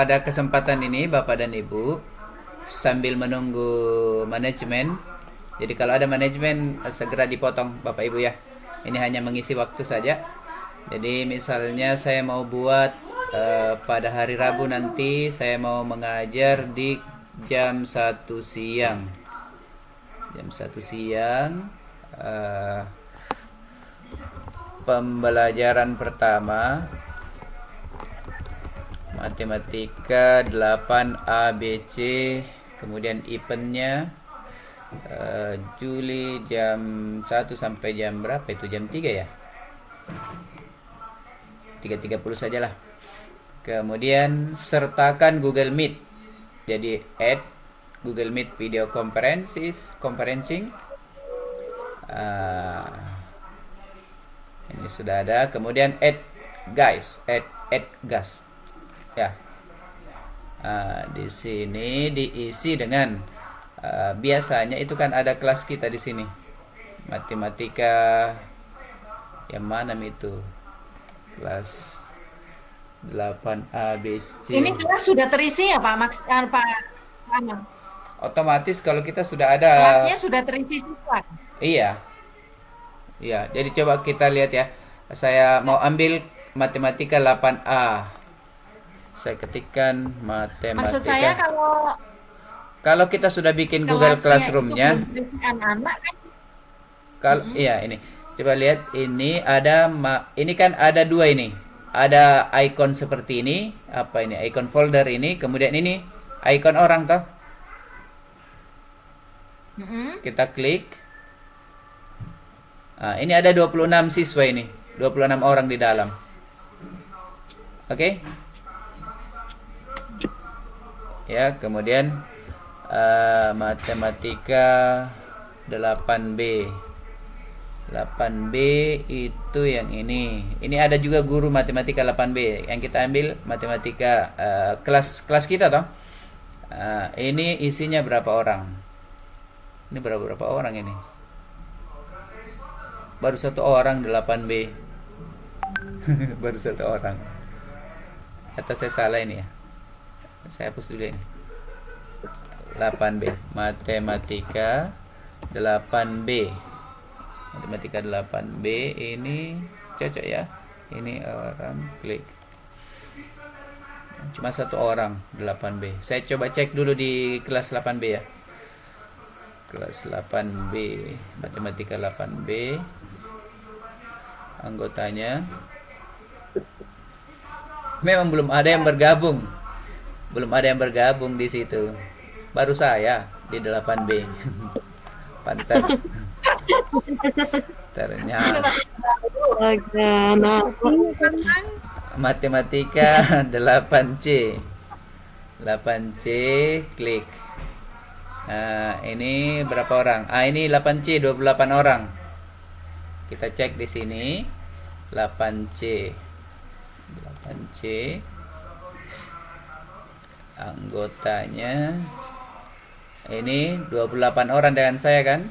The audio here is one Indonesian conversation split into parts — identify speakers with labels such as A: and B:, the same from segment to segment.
A: pada kesempatan ini Bapak dan Ibu sambil menunggu manajemen. Jadi kalau ada manajemen segera dipotong Bapak Ibu ya. Ini hanya mengisi waktu saja. Jadi misalnya saya mau buat pada hari Rabu nanti saya mau mengajar di jam 1 siang. Jam 1 siang pembelajaran pertama matematika 8 ABC, kemudian eventnya Juli jam 1 sampai jam berapa itu? Jam 3 ya? 3.30 sajalah. Kemudian sertakan Google Meet. Jadi add Google Meet video conferencing. Ini sudah ada. Kemudian add guys ya. Di sini diisi dengan biasanya itu kan ada kelas kita di sini. Matematika yang mana itu? Kelas 8 ABC.
B: Ini kelas sudah terisi ya Pak Max, Pak Amel?
A: Otomatis kalau kita sudah ada.
B: Kelasnya sudah terisi siswa.
A: Iya. Iya, jadi coba kita lihat ya. Saya mau ambil matematika 8A. Saya ketikkan matematika.
B: Maksud saya
A: Kalau kita sudah bikin Google Classroom-nya,
B: anak-anak kan.
A: kalau iya ini. Coba lihat ini ada ini kan ada dua ini. Ada icon seperti ini, apa ini? Icon folder ini, kemudian ini icon orang toh. Kita klik. Ini ada 26 siswa ini, 26 orang di dalam. Oke? Ya, kemudian matematika 8B. 8B itu yang ini. Ini ada juga guru matematika 8B. Yang kita ambil matematika kelas kita toh. Ini isinya berapa orang? Ini berapa orang ini? Baru satu orang 8B. Baru satu orang. Atau saya salah ini ya? Saya hapus dulu ini. 8B. Matematika 8B. Matematika 8B ini cocok ya. Ini orang klik. Cuma satu orang 8B. Saya coba cek dulu di kelas 8B ya. Kelas 8B, matematika 8B. Anggotanya memang belum ada yang bergabung. Belum ada yang bergabung di situ. Baru saya di 8B. Pantas. Ternyata matematika 8C. 8C klik. Ini berapa orang? Ini 8C 28 orang. Kita cek di sini 8C. 8C anggotanya ini 28 orang dengan saya kan?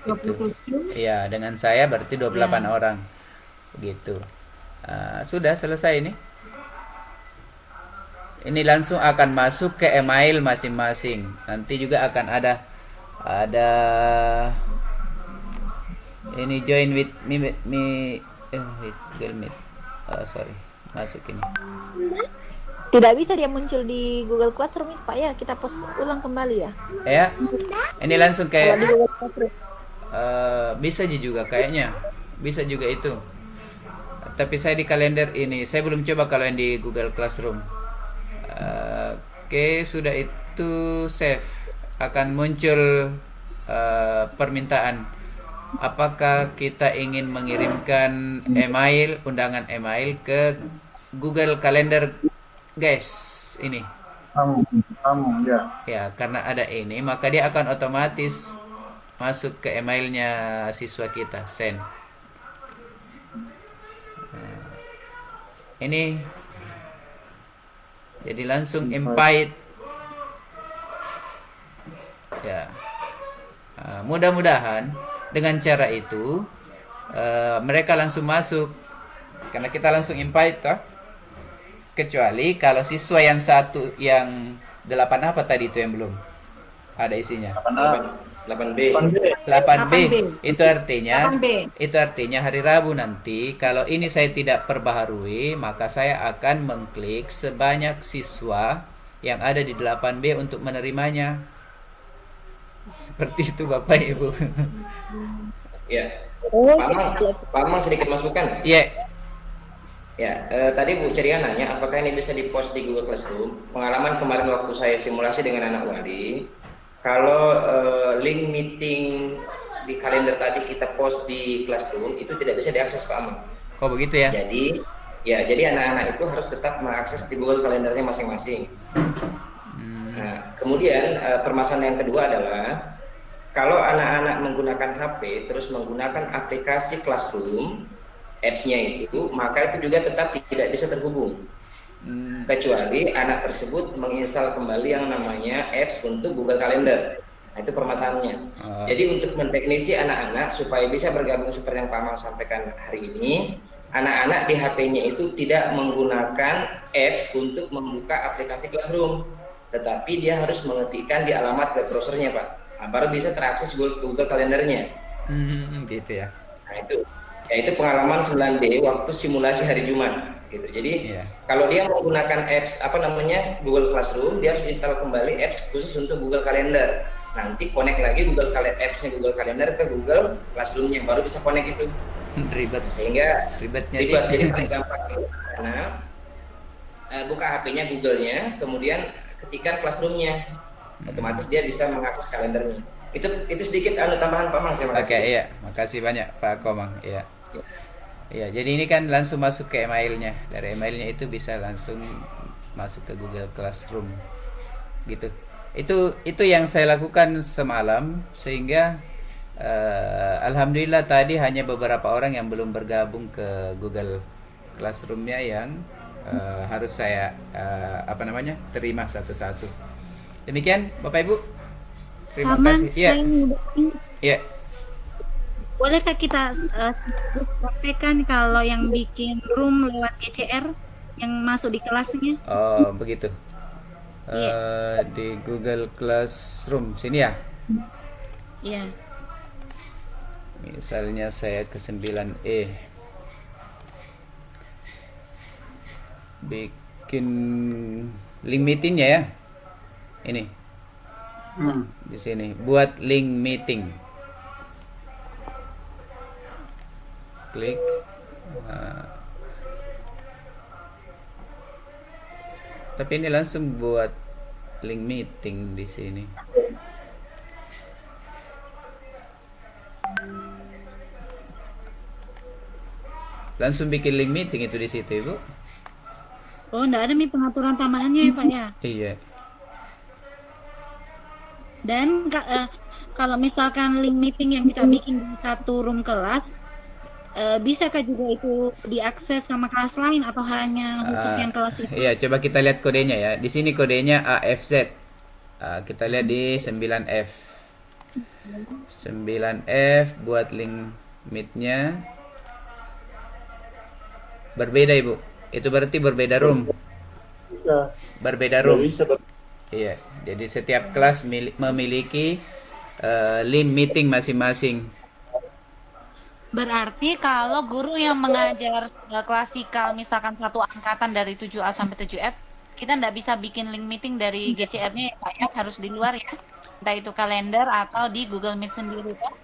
A: Itu. Iya, dengan saya berarti 28 orang. Begitu. Sudah selesai ini. Ini langsung akan masuk ke email masing-masing. Nanti juga akan ada ini join with me with Google Meet. Sorry, masuk ini.
C: Tidak bisa dia muncul di Google Classroom itu Pak ya, kita post ulang kembali ya.
A: Ya, ini langsung kayak
C: Kalau di Google Classroom.
A: bisa juga kayaknya, bisa juga itu. Tapi saya di kalender ini, saya belum coba kalau yang di Google Classroom. Oke, sudah itu save. Akan muncul permintaan. Apakah kita ingin mengirimkan email, undangan email ke Google Calendar, guys? Ini.
D: Ya.
A: Ya, karena ada ini, maka dia akan otomatis masuk ke emailnya siswa kita, send. Ini jadi langsung invite ya. Mudah-mudahan dengan cara itu mereka langsung masuk karena kita langsung invite toh. Kecuali kalau siswa yang satu yang 8 apa tadi itu yang belum ada isinya.
E: 8B.
D: 8B.
A: 8B
B: 8B.
A: itu artinya hari Rabu nanti kalau ini saya tidak perbaharui maka saya akan mengklik sebanyak siswa yang ada di 8B untuk menerimanya. Seperti itu Bapak Ibu.
E: Ya.
C: Oh,
E: Pak Amang sedikit masukan.
A: Iya.
E: Ya, tadi Bu Ceria nanya apakah ini bisa di-post di Google Classroom. Pengalaman kemarin waktu saya simulasi dengan anak wali, kalau link meeting di kalender tadi kita post di Classroom itu tidak bisa diakses Pak Amang.
A: Oh begitu ya.
E: Jadi anak-anak itu harus tetap mengakses di Google kalendernya masing-masing. Nah, kemudian permasalahan yang kedua adalah kalau anak-anak menggunakan HP terus menggunakan aplikasi Classroom apps-nya itu, maka itu juga tetap tidak bisa terhubung. Kecuali anak tersebut menginstal kembali yang namanya apps untuk Google Calendar. Nah, itu permasalahannya. Jadi untuk menteknisi anak-anak supaya bisa bergabung seperti yang Pak Amang sampaikan hari ini, anak-anak di HP-nya itu tidak menggunakan apps untuk membuka aplikasi Classroom, tetapi dia harus mengetikkan di alamat web browsernya, Pak. Nah, baru bisa terakses Google Kalendernya.
A: Gitu ya.
E: Nah, itu pengalaman 9B waktu simulasi hari Jumat gitu. Jadi kalau dia menggunakan apps Google Classroom, dia harus install kembali apps khusus untuk Google Calendar. Nanti connect lagi apps-nya Google Calendar ke Google Classroom-nya, baru bisa connect itu.
A: Ribet.
E: Sehingga
A: Ribetnya
E: jadi paling gampang karena buka HP-nya Google-nya, kemudian ketikkan Classroom-nya, otomatis dia bisa mengakses kalendernya. Itu sedikit tambahan Pak Mang. Terima kasih.
A: Oke, iya, makasih banyak Pak Komang. Iya. Iya, jadi ini kan langsung masuk ke emailnya. Dari emailnya itu bisa langsung masuk ke Google Classroom. Gitu. Itu yang saya lakukan semalam sehingga alhamdulillah tadi hanya beberapa orang yang belum bergabung ke Google Classroom-nya yang harus saya terima satu-satu. Demikian Bapak Ibu. Terima kasih. Iya. Iya.
F: Bolehkah kita sampaikan kalau yang bikin room lewat GCR yang masuk di kelasnya?
A: Oh, begitu. Di Google Classroom sini ya.
F: Iya.
A: Misalnya saya ke 9E. Bikin link meetingnya ya. Ini. Di sini buat link meeting. Klik. Tapi ini langsung buat link meeting di sini. Langsung bikin link meeting itu di situ, Ibu.
F: Oh, enggak ada nih pengaturan tambahannya ya, Pak ya?
A: Iya.
F: Dan kalau misalkan link meeting yang kita bikin di satu room kelas, bisakah juga itu diakses sama kelas lain atau hanya khusus yang kelas itu?
A: Iya, coba kita lihat kodenya ya. Di sini kodenya AFZ. Kita lihat di 9F. 9F buat link meet-nya. Berbeda, Ibu. Itu berarti berbeda room.
D: Bisa.
A: Berbeda room.
D: Bisa.
A: Iya, jadi setiap kelas memiliki link meeting masing-masing.
B: Berarti kalau guru yang mengajar klasikal misalkan satu angkatan dari 7A sampai 7F, kita nggak bisa bikin link meeting dari GCR-nya ya Pak ya, harus di luar ya. Entah itu kalender atau di Google Meet sendiri Pak.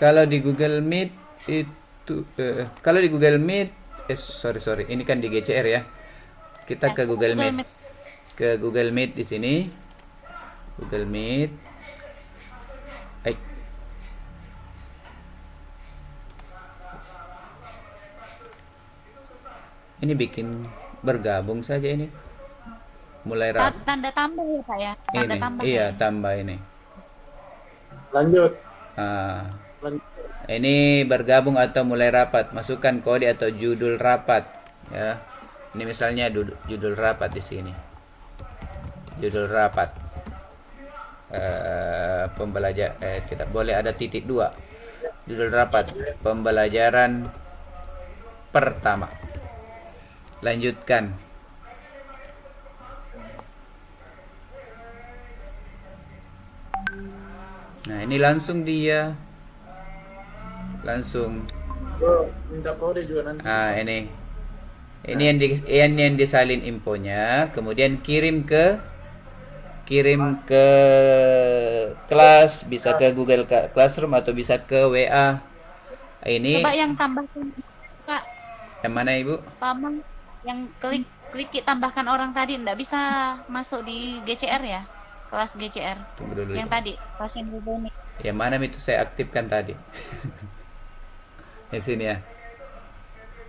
A: Kalau di Google Meet itu kalau di Google Meet sorry, ini kan di GCR ya. Kita ke Google Meet. Ke Google Meet di sini. Google Meet. Ini bikin bergabung saja ini. Mulai
B: Tanda tambah ya Pak ya. Tanda
A: ini.
B: tambah.
A: Iya,
B: ya.
A: tambah ini.
D: Lanjut.
A: Ini bergabung atau mulai rapat. Masukkan kode atau judul rapat ya. Ini misalnya judul rapat di sini. Judul rapat. Tidak boleh ada titik 2. Judul rapat pembelajaran pertama. lanjutkan. Nah, ini langsung dia langsung.
D: Bro, minta kode juga nanti.
A: Ah, ini yang disalin infonya, kemudian kirim ke kelas, bisa ke Google Classroom atau bisa ke WA. Ini
B: Coba yang tambahkan Kak,
A: yang mana Ibu?
B: Pamang, yang klik tambahkan orang tadi nggak bisa masuk di GCR ya, kelas GCR
A: Tunggu dulu.
B: yang tadi kelas yang dulu nih.
A: Yang mana itu saya aktifkan tadi? Di sini ya.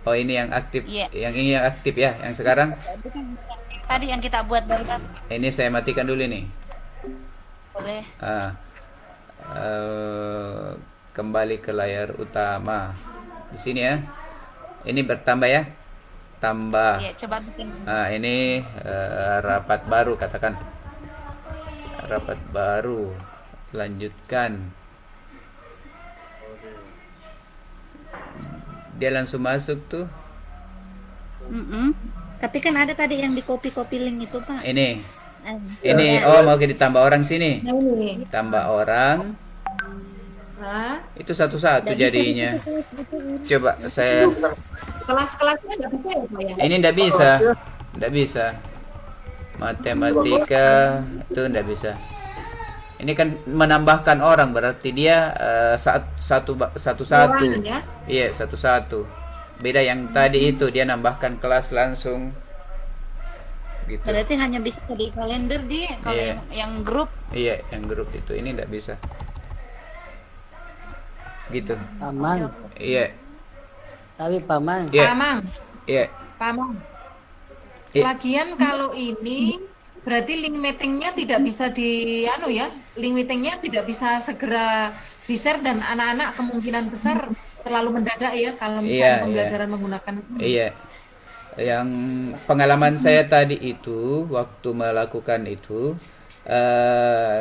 A: Oh, ini yang aktif.
B: Iya.
A: Yang ini yang aktif ya, yang sekarang.
B: Bukan, tadi yang kita buat baru kan.
A: Ini saya matikan dulu nih.
B: Boleh.
A: Kembali ke layar utama. Di sini ya. Ini bertambah ya. Tambah.
B: Iya, coba bikin.
A: Ini rapat baru, katakan. Rapat baru. Lanjutkan. Dia langsung masuk tuh.
F: Tapi kan ada tadi yang di copy link itu, Pak.
A: Ini.
F: Ah,
A: Ini mau ditambah orang sini.
F: nah ini.
A: Tambah orang.
F: Nah,
A: Itu satu-satu
F: nggak bisa
A: jadinya.
F: di situ, gitu.
A: Coba saya.
F: Kelas-kelasnya nggak bisa ya, Pak ya?
A: Ini ndak bisa. Ndak bisa. Matematika itu ndak bisa. Ini kan menambahkan orang, berarti dia satu-satu.
F: Orang, ya?
A: Iya, satu-satu. Beda yang tadi itu dia nambahkan kelas langsung. Gitu.
B: Berarti hanya bisa di kalender di kalau
A: Iya.
B: yang grup.
A: Iya, yang grup itu ini ndak bisa. Gitu.
G: Pamang,
A: Iya,
G: tapi Pamang,
A: iya,
H: Pamang,
A: iya.
H: Pamang.
A: Iya.
H: Lagian kalau ini berarti link meetingnya tidak bisa link meetingnya tidak bisa segera di-share dan anak-anak kemungkinan besar terlalu mendadak ya kalau misalnya
A: Iya,
H: pembelajaran menggunakan
A: Iya. Yang pengalaman saya tadi itu waktu melakukan itu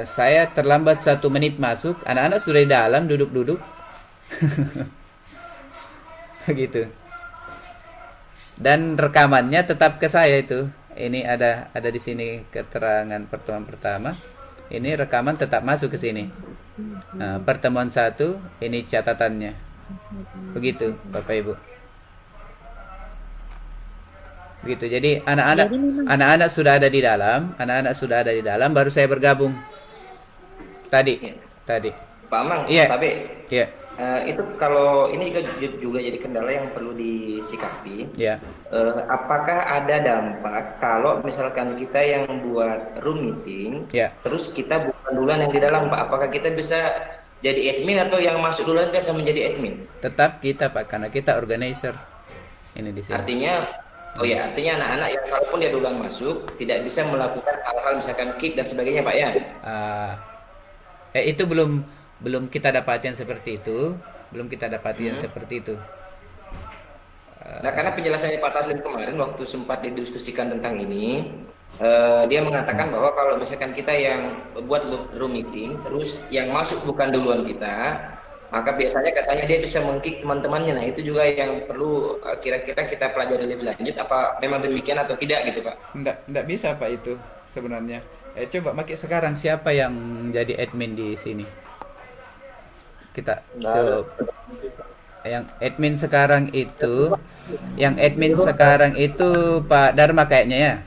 A: saya terlambat 1 menit masuk, anak-anak sudah di dalam duduk-duduk. Gitu. Dan rekamannya tetap ke saya itu. Ini ada di sini keterangan pertemuan pertama. Ini rekaman tetap masuk ke sini. Nah, pertemuan 1 ini catatannya. Begitu, Bapak Ibu. Begitu. Jadi anak-anak sudah ada di dalam, baru saya bergabung. Tadi.
E: Pak Amang,
A: Iya.
E: tapi
A: Iya,
E: itu kalau ini juga jadi kendala yang perlu disikapi.
A: iya.
E: Apakah ada dampak kalau misalkan kita yang buat room meeting,
A: Ya.
E: terus kita bukan duluan yang di dalam, Pak? Apakah kita bisa jadi admin atau yang masuk duluan itu akan menjadi admin?
A: Tetap kita, Pak, karena kita organizer. Ini di sini.
E: Artinya anak-anak yang kalaupun dia duluan masuk tidak bisa melakukan hal-hal misalkan kick dan sebagainya, Pak ya?
A: Itu belum kita dapatin seperti itu. Seperti itu.
E: Nah, karena penjelasannya Pak Taslim kemarin waktu sempat didiskusikan tentang ini, dia mengatakan bahwa kalau misalkan kita yang buat room meeting, terus yang masuk bukan duluan kita, maka biasanya katanya dia bisa meng-kick teman-temannya. Nah, itu juga yang perlu kira-kira kita pelajari lebih lanjut, apa memang demikian atau tidak gitu, Pak?
A: Nggak bisa, Pak, itu sebenarnya. Coba makin sekarang siapa yang jadi admin di sini? Kita yang admin sekarang itu Pak Dharma kayaknya ya.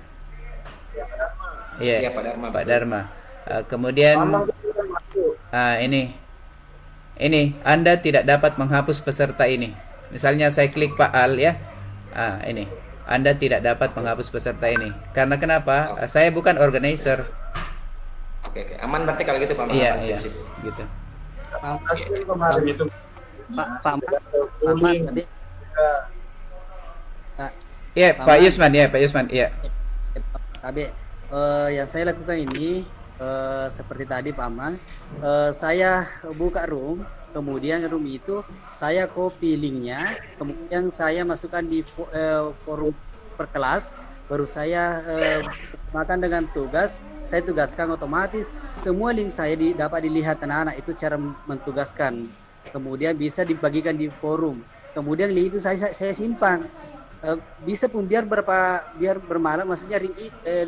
A: Iya,
E: Iya, Pak Dharma.
A: Pak Dharma. Kemudian ini Anda tidak dapat menghapus peserta ini. Misalnya saya klik Pak Al ya. Ini Anda tidak dapat menghapus peserta ini. Karena kenapa? Saya bukan organizer.
E: Oke. Aman berarti kalau gitu, Pak.
A: Iya,
E: Aman,
A: iya.
E: sip.
A: Gitu.
D: Kemarin itu
G: Pamang tadi.
A: Iya, Pak Yusman, iya.
G: Tapi yang saya lakukan ini seperti tadi Pamang, saya buka room, kemudian room itu saya copy linknya, kemudian saya masukkan di forum per kelas, baru saya makan dengan tugas, saya tugaskan otomatis semua link saya dapat dilihat anak-anak, itu cara mentugaskan, kemudian bisa dibagikan di forum, kemudian link itu saya simpan. bisa pun biar bermalam, maksudnya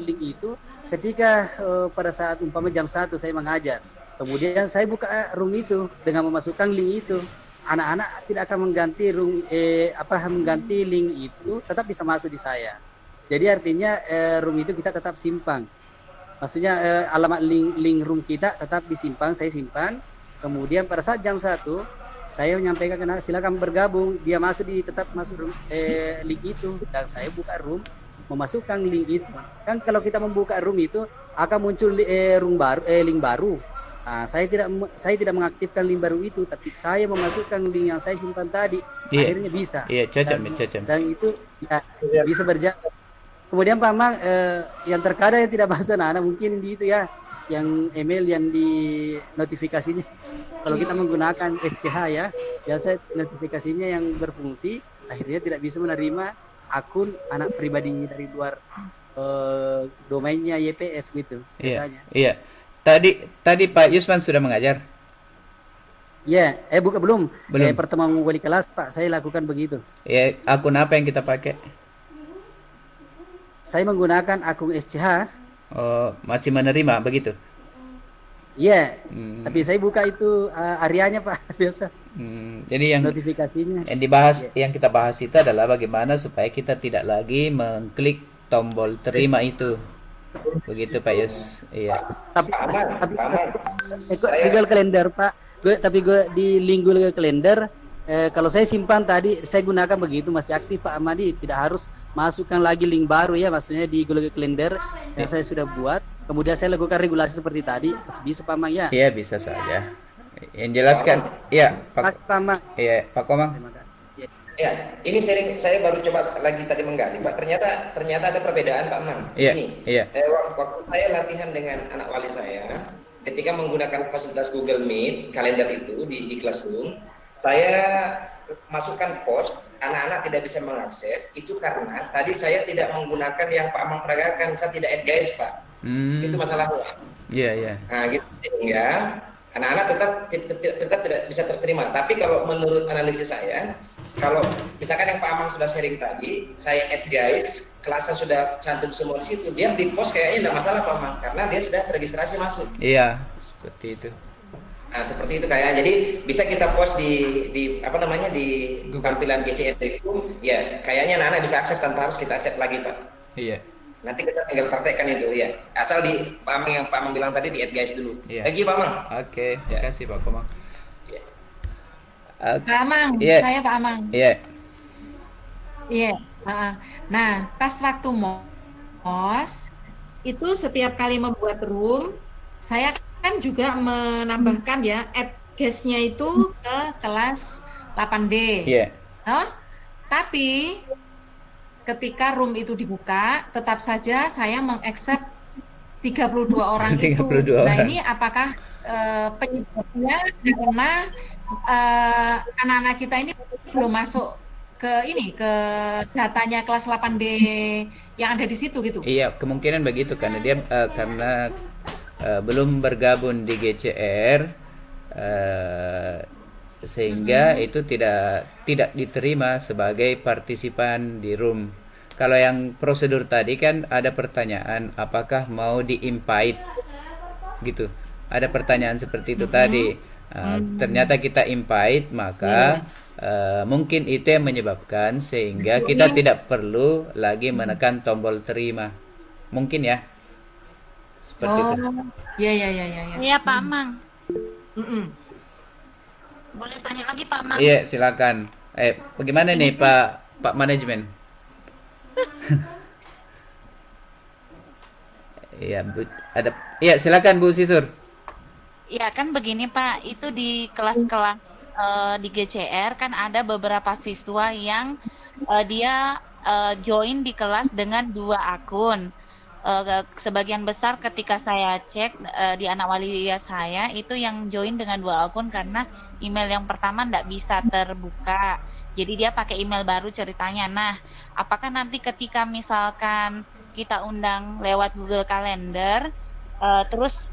G: link itu ketika pada saat umpama jam 1 saya mengajar, kemudian saya buka room itu dengan memasukkan link itu, anak-anak tidak akan mengganti link itu, tetap bisa masuk di saya. Jadi artinya room itu kita tetap simpan. Maksudnya alamat link room kita tetap disimpan, saya simpan. Kemudian pada saat jam 1 saya menyampaikan ke anak, silakan bergabung, dia tetap masuk room, link itu, dan saya buka room, memasukkan link itu. Kan kalau kita membuka room itu akan muncul link baru. Nah, saya tidak mengaktifkan link baru itu, tapi saya memasukkan link yang saya simpan tadi. Akhirnya bisa.
A: Iya, cocok.
G: Dan itu ya, bisa berjalan. Kemudian Pak Mang, yang terkadang yang tidak bahasa anak mungkin di itu ya, yang email yang di notifikasinya. Kalau kita menggunakan FCH ya, biasa notifikasinya yang berfungsi, akhirnya tidak bisa menerima akun anak pribadi dari luar domainnya YPS gitu biasanya.
A: Iya. Tadi Pak Yusman sudah mengajar.
G: Ya, belum. Pertemuan wali kelas Pak, saya lakukan begitu.
A: Akun apa yang kita pakai?
G: Saya menggunakan akun SCH.
A: Oh, masih menerima begitu?
G: Iya, tapi saya buka itu areanya Pak biasa.
A: Jadi yang
G: notifikasinya
A: yang kita bahas itu adalah bagaimana supaya kita tidak lagi mengklik tombol terima itu. Begitu Pak Yus. Iya.
G: Tapi Google Calendar Pak. Tapi gue di link Google Calendar, kalau saya simpan tadi, saya gunakan begitu masih aktif Pak Amadi, tidak harus masukkan lagi link baru ya, maksudnya di Google Calendar yang saya sudah buat. Kemudian saya lakukan regulasi seperti tadi, masih bisa Pak Mang ya?
A: Iya, bisa saja. Yang jelaskan, iya
G: Pak Mang.
A: Iya, Pak Komang.
E: Ya, ini saya baru coba lagi tadi menggali, Pak. Ternyata ada perbedaan, Pak Man.
A: Iya.
E: Waktu saya latihan dengan anak wali saya, ketika menggunakan fasilitas Google Meet, kalender itu di Classroom, saya masukkan post, anak-anak tidak bisa mengakses, itu karena tadi saya tidak menggunakan yang Pak Amang peragakan, saya tidak add guys, Pak. Itu masalahnya.
A: Iya.
E: Nah, gitu ya. Anak-anak tetap tidak bisa terterima. Tapi kalau menurut analisis saya, kalau misalkan yang Pak Amang sudah sharing tadi, saya add guys, kelasnya sudah cantum semua di situ, biar di post kayaknya tidak masalah Pak Amang, karena dia sudah registrasi masuk.
A: Iya, seperti itu.
E: Nah, seperti itu kayaknya. Jadi bisa kita post di tampilan GCR itu, ya kayaknya anak-anak bisa akses tanpa harus kita set lagi Pak.
A: Iya.
E: Nanti kita tinggal praktekkan itu ya. Asal di Pak Amang yang Pak Amang bilang tadi di add guys dulu.
A: Iya.
E: Lagi Pak Amang.
A: Oke, terima kasih Pak Komang.
H: Pak Amang, saya Pak Amang. Iya. Nah, pas waktu mos itu setiap kali membuat room, saya kan juga menambahkan ya add guest-nya itu ke kelas 8D.
A: Iya.
H: Tapi ketika room itu dibuka, tetap saja saya mengaccept 32 orang
A: 32
H: itu.
A: orang.
H: Nah, ini apakah penyebabnya karena anak-anak kita ini belum masuk ke datanya kelas 8D yang ada di situ gitu?
A: Iya, kemungkinan begitu karena dia karena belum bergabung di GCR sehingga itu tidak diterima sebagai partisipan di room. Kalau yang prosedur tadi kan ada pertanyaan apakah mau di-invite gitu. Ada pertanyaan seperti itu tadi. Ternyata kita invite, maka mungkin itu yang menyebabkan sehingga kita tidak perlu lagi menekan tombol terima. Mungkin ya. Seperti itu.
H: Iya.
B: Iya Pak Amang. Boleh tanya lagi Pak Amang?
A: Iya, silakan. Bagaimana nih Pak manajemen? Iya, silakan Bu Sisur.
B: Ya kan begini Pak, itu di kelas-kelas di GCR kan ada beberapa siswa yang dia join di kelas dengan 2 akun. Sebagian besar ketika saya cek di anak wali saya itu yang join dengan 2 akun karena email yang pertama tidak bisa terbuka. Jadi dia pakai email baru ceritanya. Nah, apakah nanti ketika misalkan kita undang lewat Google Calendar, terus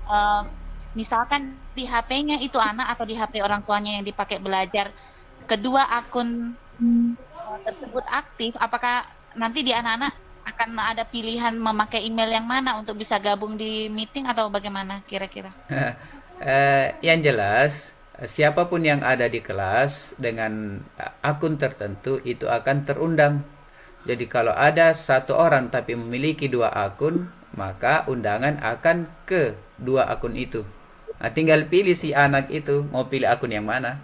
B: misalkan di HP-nya itu anak atau di HP orang tuanya yang dipakai belajar, kedua akun tersebut aktif, apakah nanti di anak-anak akan ada pilihan memakai email yang mana untuk bisa gabung di meeting atau bagaimana kira-kira?
A: Yang jelas, siapapun yang ada di kelas dengan akun tertentu itu akan terundang. Jadi kalau ada satu orang tapi memiliki 2 akun, maka undangan akan ke 2 akun itu. Nah, tinggal pilih si anak itu mau pilih akun yang mana.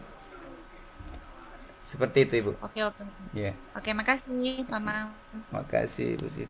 A: Seperti itu, Ibu.
B: Oke, oke.
A: Ya,
B: Oke, makasih, Pak Mam.
A: makasih, Bu Siti.